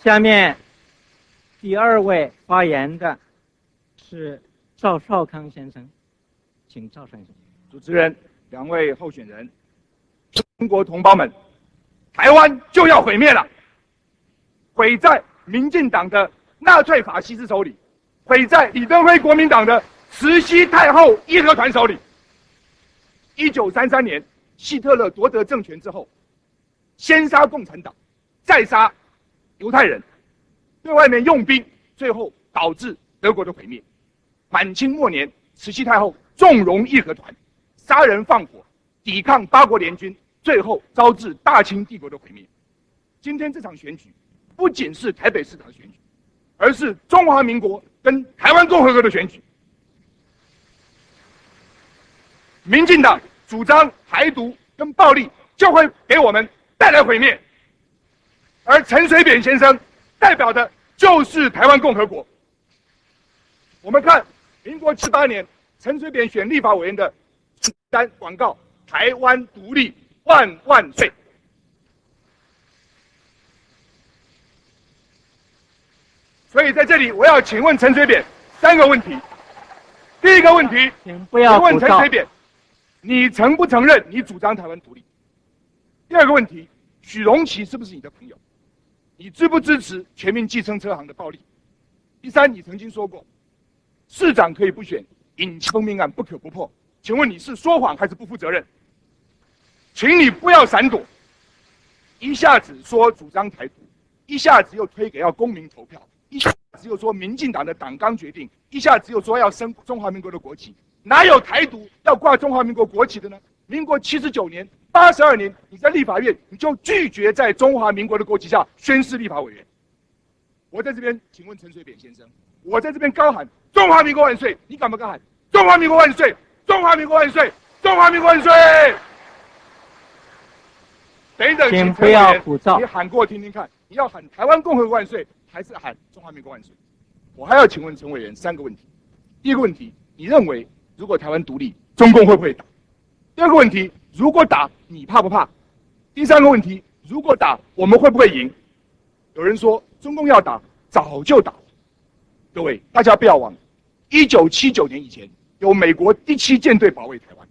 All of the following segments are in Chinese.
下面第二位发言的是赵少康先生，请赵先生。主持人、两位候选人、中国同胞们，台湾就要毁灭了，毁在民进党的纳粹法西斯手里，毁在李登辉国民党的慈禧太后义和团手里。1933年，希特勒夺得政权之后，先杀共产党，再杀犹太人，对外面用兵，最后导致德国的毁灭。满清末年，慈禧太后纵容义和团，杀人放火，抵抗八国联军，最后招致大清帝国的毁灭。今天这场选举，不仅是台北市长的选举，而是中华民国跟台湾共和国的选举。民进党主张台独跟暴力，就会给我们带来毁灭。而陈水扁先生代表的就是台湾共和国。我们看民国78年，陈水扁选立法委员的单广告：台湾独立万万岁。所以在这里，我要请问陈水扁3个问题。第一个问题，请问陈水扁，你承不承认你主张台湾独立？第二个问题，许荣奇是不是你的朋友？你支不支持全民计程车行的暴力？第三，你曾经说过，市长可以不选，引起封命案不可不破。请问你是说谎还是不负责任？请你不要闪躲，一下子说主张台独，一下子又推给要公民投票，一下子又说民进党的党纲决定，一下子又说要升中华民国的国旗，哪有台独要挂中华民国国旗的呢？民国79年、82年，你在立法院你就拒绝在中华民国的国旗下宣誓立法委员。我在这边请问陈水扁先生，我在这边高喊中华民国万岁，你敢不敢喊中华民国万岁？中华民国万岁！中华民国万岁！等等，请不要鼓噪。你喊过听听看，你要喊台湾共和国万岁，还是喊中华民国万岁？我还要请问陈委员3个问题。第一个问题，你认为如果台湾独立，中共会不会打？第二个问题，如果打，你怕不怕？第3个问题，如果打，我们会不会赢？有人说中共要打，早就打了。各位，大家不要忘了，1979年以前有美国第7舰队保卫台湾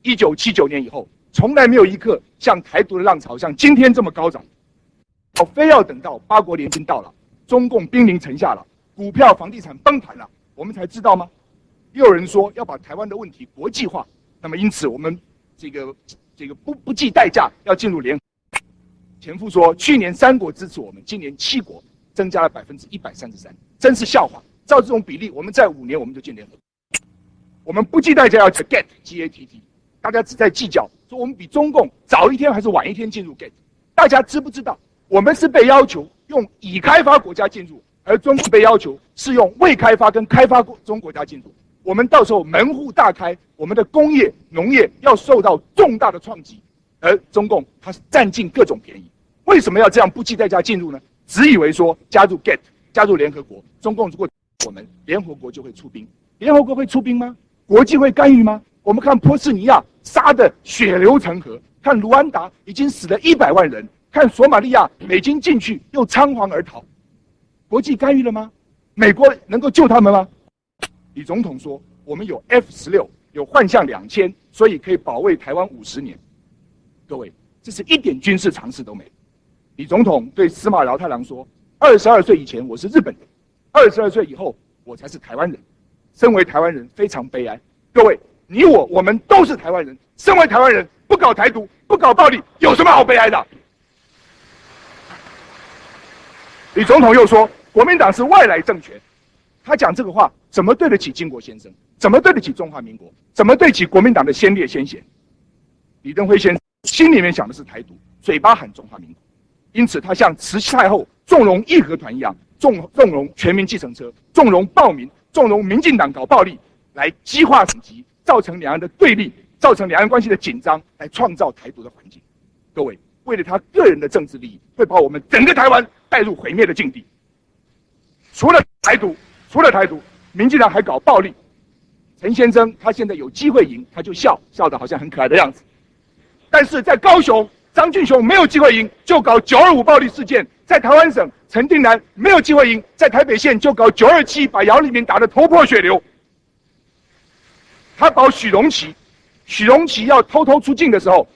，1979年以后，从来没有一刻像台独的浪潮像今天这么高涨。非要等到八国联军到了，中共兵临城下了，股票、房地产崩盘了，我们才知道吗？也有人说要把台湾的问题国际化，那么因此我们这个不计代价要进入联合。前夫说，去年3国支持我们，今年7国增加了133%，真是笑话。照这种比例，我们在5年我们就进联合。我们不计代价要 GATT， 大家只在计较说我们比中共早一天还是晚一天进入 GATT。大家知不知道，我们是被要求用已开发国家进入，而中共被要求是用未开发跟开发中国家进入。我们到时候门户大开，我们的工业、农业要受到重大的创击，而中共它是占尽各种便宜。为什么要这样不计代价进入呢？只以为说加入 GATT， 加入联合国，中共如果我们联合国就会出兵，联合国会出兵吗？国际会干预吗？我们看波斯尼亚杀得血流成河，看卢安达已经死了100万人，看索马利亚美军进去又仓皇而逃，国际干预了吗？美国能够救他们吗？李总统说我们有 F-16， 有幻象2000，所以可以保卫台湾50年。各位，这是一点军事常识都没有。李总统对司马辽太郎说，22岁以前我是日本人，22岁以后我才是台湾人。身为台湾人非常悲哀。各位，你我们都是台湾人，身为台湾人不搞台独，不搞暴力，有什么好悲哀的？李总统又说国民党是外来政权，他讲这个话怎么对得起经国先生？怎么对得起中华民国？怎么对得起国民党的先烈先贤？李登辉先生心里面想的是台独，嘴巴喊中华民国，因此他像慈禧太后纵容义和团一样，纵容全民计程车，纵容暴民，纵容民进党搞暴力，来激化等级，造成两岸的对立，造成两岸关系的紧张，来创造台独的环境。各位，为了他个人的政治利益，会把我们整个台湾带入毁灭的境地。除了台独，民进党还搞暴力。陈先生他现在有机会赢，他就笑得好像很可爱的样子。但是在高雄，张俊雄没有机会赢，就搞925暴力事件，在台湾省陈定南没有机会赢，在台北县就搞927，把姚立明打得头破血流。他保许荣旗要偷偷出境的时候，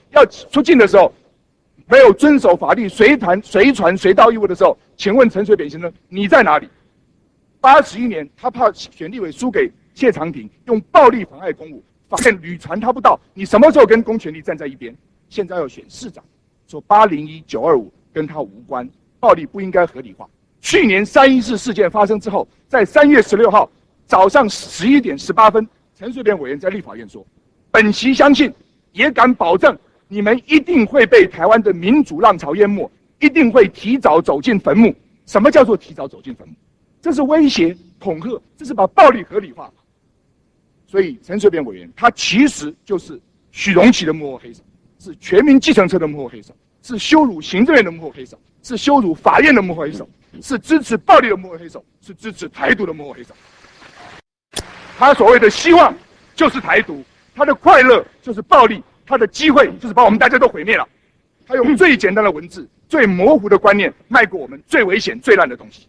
没有遵守法律，随传随到义务的时候，请问陈水扁先生你在哪里？81年他怕选立委输给谢长廷，用暴力妨碍公务，法院屡传他不到，你什么时候跟公权力站在一边？现在要选市长，说801、925跟他无关，暴力不应该合理化。去年314事件发生之后，在3月16号早上11点18分，陈水扁委员在立法院说，本席相信，也敢保证，你们一定会被台湾的民主浪潮淹没，一定会提早走进坟墓。什么叫做提早走进坟墓？这是威胁、恐吓，这是把暴力合理化。所以陈水扁委员他其实就是许荣旗的幕后黑手，是全民计程车的幕后黑手，是羞辱行政院的幕后黑手，是羞辱法院的幕后黑手，是支持暴力的幕后黑手，是支持台独的幕后黑手。他所谓的希望就是台独，他的快乐就是暴力，他的机会就是把我们大家都毁灭了。他用最简单的文字、最模糊的观念卖给我们最危险、最烂的东西。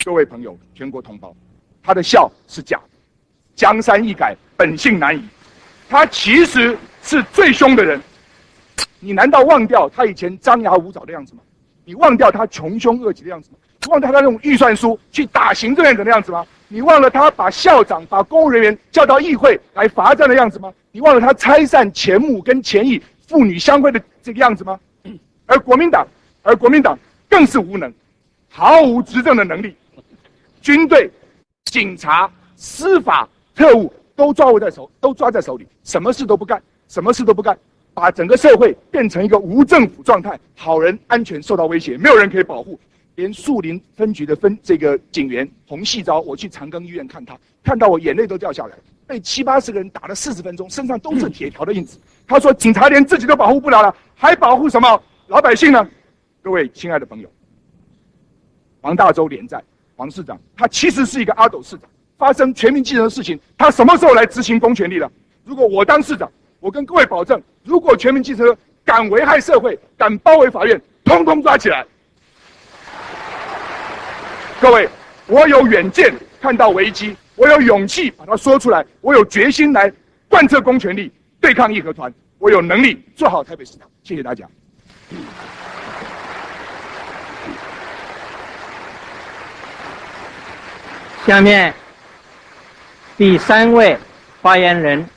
各位朋友，全国同胞，他的笑是假的，江山易改，本性难移。他其实是最凶的人。你难道忘掉他以前张牙舞爪的样子吗？你忘掉他穷凶恶极的样子吗？你忘掉他用预算书去打行政院长的样子吗？你忘了他把校长、把公务人员叫到议会来罚站的样子吗？你忘了他拆散前母跟前裔父女相会的这个样子吗？而国民党更是无能，毫无执政的能力，军队、警察、司法、特务都抓在手里，什么事都不干，把整个社会变成一个无政府状态，好人安全受到威胁，没有人可以保护。连树林分局的警员洪细昭，我去长庚医院看他，看到我眼泪都掉下来，被70、80个人打了40分钟，身上都是铁条的印子。他说警察连自己都保护不了了，还保护什么老百姓呢？各位亲爱的朋友，王大洲连战，王市长他其实是一个阿斗市长，发生全民计程的事情，他什么时候来执行公权力了？如果我当市长，我跟各位保证，如果全民计程车敢危害社会，敢包围法院，通通抓起来。各位，我有远见，看到危机，我有勇气把它说出来，我有决心来贯彻公权力，对抗义和团，我有能力做好台北市长。谢谢大家。下面第3位发言人